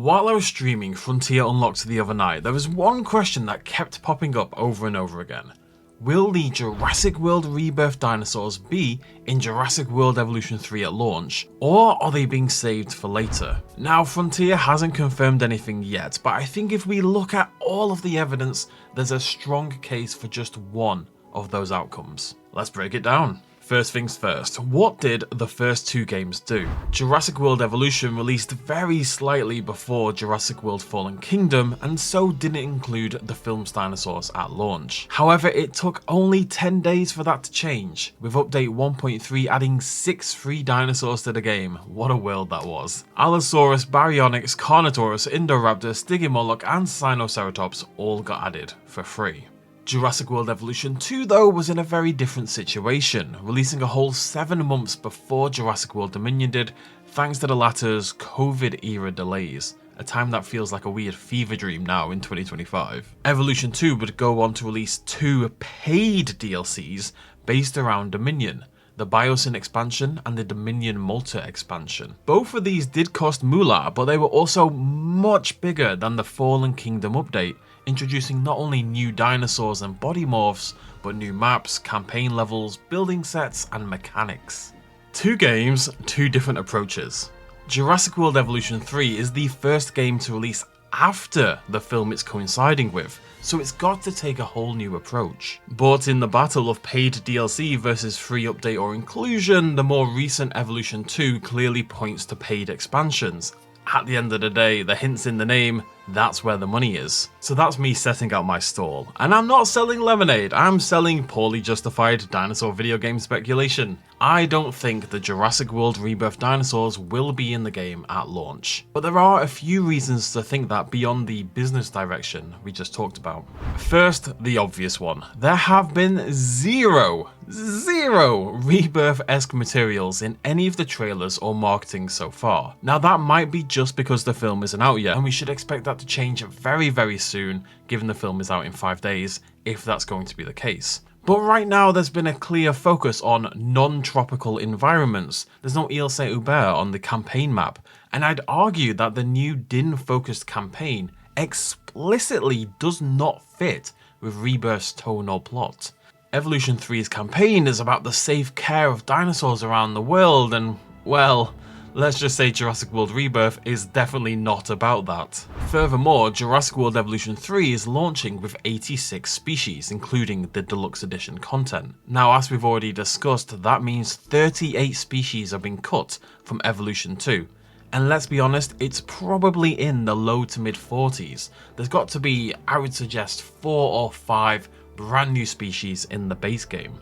While I was streaming Frontier Unlocked the other night, there was one question that kept popping up over and over again. Will the Jurassic World Rebirth dinosaurs be in Jurassic World Evolution 3 at launch, or are they being saved for later? Now, Frontier hasn't confirmed anything yet, but I think if we look at all of the evidence, there's a strong case for just one of those outcomes. Let's break it down. First things first, what did the first two games do? Jurassic World Evolution released very slightly before Jurassic World Fallen Kingdom, and so didn't include the film's dinosaurs at launch. However, it took only 10 days for that to change, with update 1.3 adding 6 free dinosaurs to the game. What a world that was. Allosaurus, Baryonyx, Carnotaurus, Indoraptor, Stygimoloch and Sinoceratops all got added for free. Jurassic World Evolution 2 though was in a very different situation, releasing a whole 7 months before Jurassic World Dominion did, thanks to the latter's COVID era delays, a time that feels like a weird fever dream now in 2025. Evolution 2 would go on to release 2 paid DLCs based around Dominion, the Biosyn expansion and the Dominion Malta expansion. Both of these did cost moolah, but they were also much bigger than the Fallen Kingdom update, introducing not only new dinosaurs and body morphs, but new maps, campaign levels, building sets, and mechanics. 2 games, 2 different approaches. Jurassic World Evolution 3 is the first game to release after the film it's coinciding with, so it's got to take a whole new approach. But in the battle of paid DLC versus free update or inclusion, the more recent Evolution 2 clearly points to paid expansions. At the end of the day, the hint's in the name, that's where the money is. So that's me setting out my stall. And I'm not selling lemonade, I'm selling poorly justified dinosaur video game speculation. I don't think the Jurassic World Rebirth dinosaurs will be in the game at launch. But there are a few reasons to think that beyond the business direction we just talked about. First, the obvious one. There have been zero Rebirth-esque materials in any of the trailers or marketing so far. Now that might be just because the film isn't out yet, and we should expect that to change very soon, given the film is out in 5 days, if that's going to be the case. But right now there's been a clear focus on non-tropical environments. There's no Ile Saint-Hubert on the campaign map, and I'd argue that the new Din-focused campaign explicitly does not fit with Rebirth's tone or plot. Evolution 3's campaign is about the safe care of dinosaurs around the world, and, well, let's just say Jurassic World Rebirth is definitely not about that. Furthermore, Jurassic World Evolution 3 is launching with 86 species, including the deluxe edition content. Now, as we've already discussed, that means 38 species are being cut from Evolution 2. And let's be honest, it's probably in the low to mid 40s. There's got to be, I would suggest, 4 or 5 brand new species in the base game.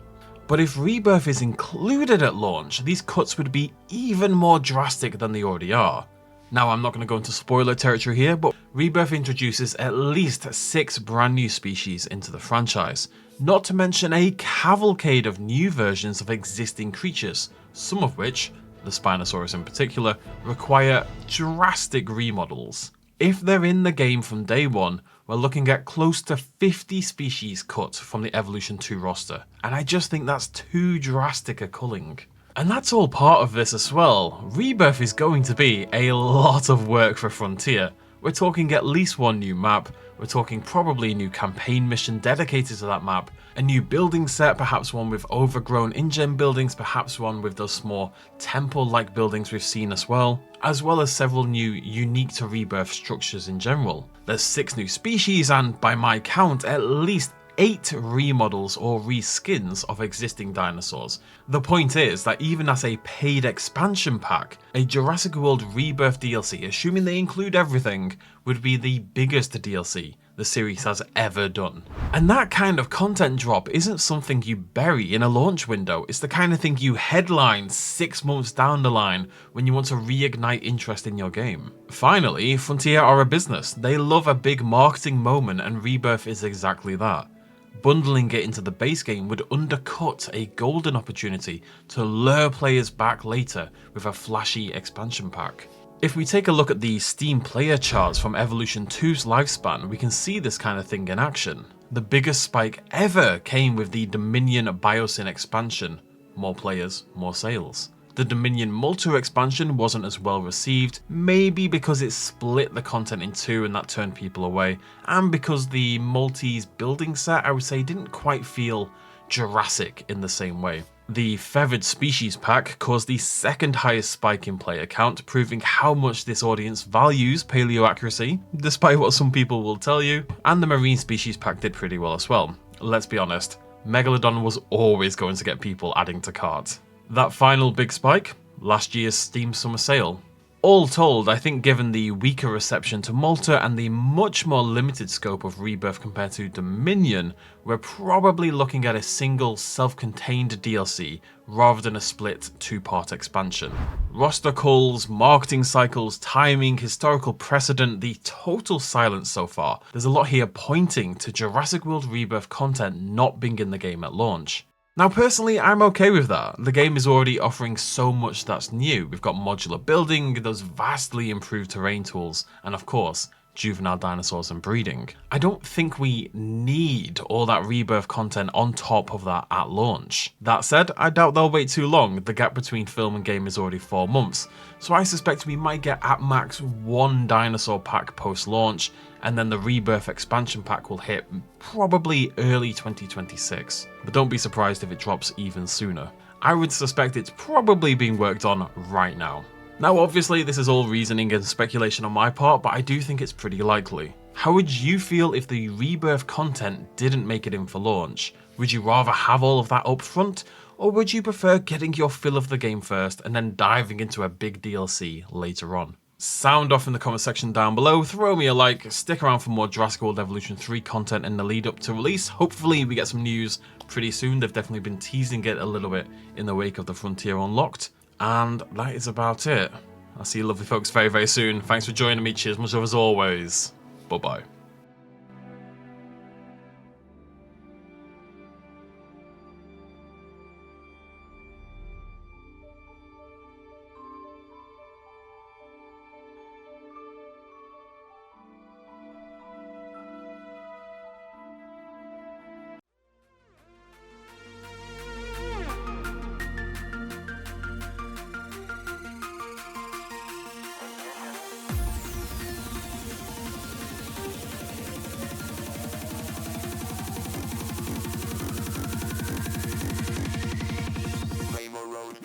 But if Rebirth is included at launch, these cuts would be even more drastic than they already are. Now, I'm not going to go into spoiler territory here, but Rebirth introduces at least 6 brand new species into the franchise, not to mention a cavalcade of new versions of existing creatures, some of which, the Spinosaurus in particular, require drastic remodels. If they're in the game from day one, we're looking at close to 50 species cut from the Evolution 2 roster, and I just think that's too drastic a culling. And that's all part of this as well. Rebirth is going to be a lot of work for Frontier. We're talking at least 1 new map, we're talking probably a new campaign mission dedicated to that map, a new building set, perhaps one with overgrown InGen buildings, perhaps one with those small temple-like buildings we've seen as well as several new unique to Rebirth structures in general. There's 6 new species and, by my count, at least 8 remodels or reskins of existing dinosaurs. The point is that even as a paid expansion pack, a Jurassic World Rebirth DLC, assuming they include everything, would be the biggest DLC the series has ever done. And that kind of content drop isn't something you bury in a launch window, it's the kind of thing you headline 6 months down the line when you want to reignite interest in your game. Finally, Frontier are a business. They love a big marketing moment, and Rebirth is exactly that. Bundling it into the base game would undercut a golden opportunity to lure players back later with a flashy expansion pack. If we take a look at the Steam player charts from Evolution 2's lifespan, we can see this kind of thing in action. The biggest spike ever came with the Dominion Biosyn expansion. More players, more sales. The The Dominion Multi expansion wasn't as well received, maybe because it split the content in two and that turned people away, and because the Multi's building set, I would say, didn't quite feel Jurassic in the same way. The Feathered Species pack caused the second highest spike in player count, proving how much this audience values paleo accuracy, despite what some people will tell you, and the Marine Species pack did pretty well as well. Let's be honest, Megalodon was always going to get people adding to carts. That final big spike? Last year's Steam Summer Sale. All told, I think given the weaker reception to Malta and the much more limited scope of Rebirth compared to Dominion, we're probably looking at a single self-contained DLC rather than a split two-part expansion. Roster calls, marketing cycles, timing, historical precedent, the total silence so far. There's a lot here pointing to Jurassic World Rebirth content not being in the game at launch. Now personally, I'm okay with that. The game is already offering so much that's new. We've got modular building, those vastly improved terrain tools, and of course, juvenile dinosaurs and breeding. I don't think we need all that Rebirth content on top of that at launch. That said, I doubt they'll wait too long. The gap between film and game is already 4 months, so I suspect we might get at max one dinosaur pack post-launch, and then the Rebirth expansion pack will hit probably early 2026. But don't be surprised if it drops even sooner. I would suspect it's probably being worked on right now. Now obviously this is all reasoning and speculation on my part, but I do think it's pretty likely. How would you feel if the Rebirth content didn't make it in for launch? Would you rather have all of that up front, or would you prefer getting your fill of the game first and then diving into a big DLC later on? Sound off in the comment section down below, throw me a like, stick around for more Jurassic World Evolution 3 content in the lead up to release. Hopefully we get some news pretty soon. They've definitely been teasing it a little bit in the wake of the Frontier Unlocked. And that is about it. I'll see you lovely folks very, very soon. Thanks for joining me. Cheers, much love as always. Bye-bye. Road.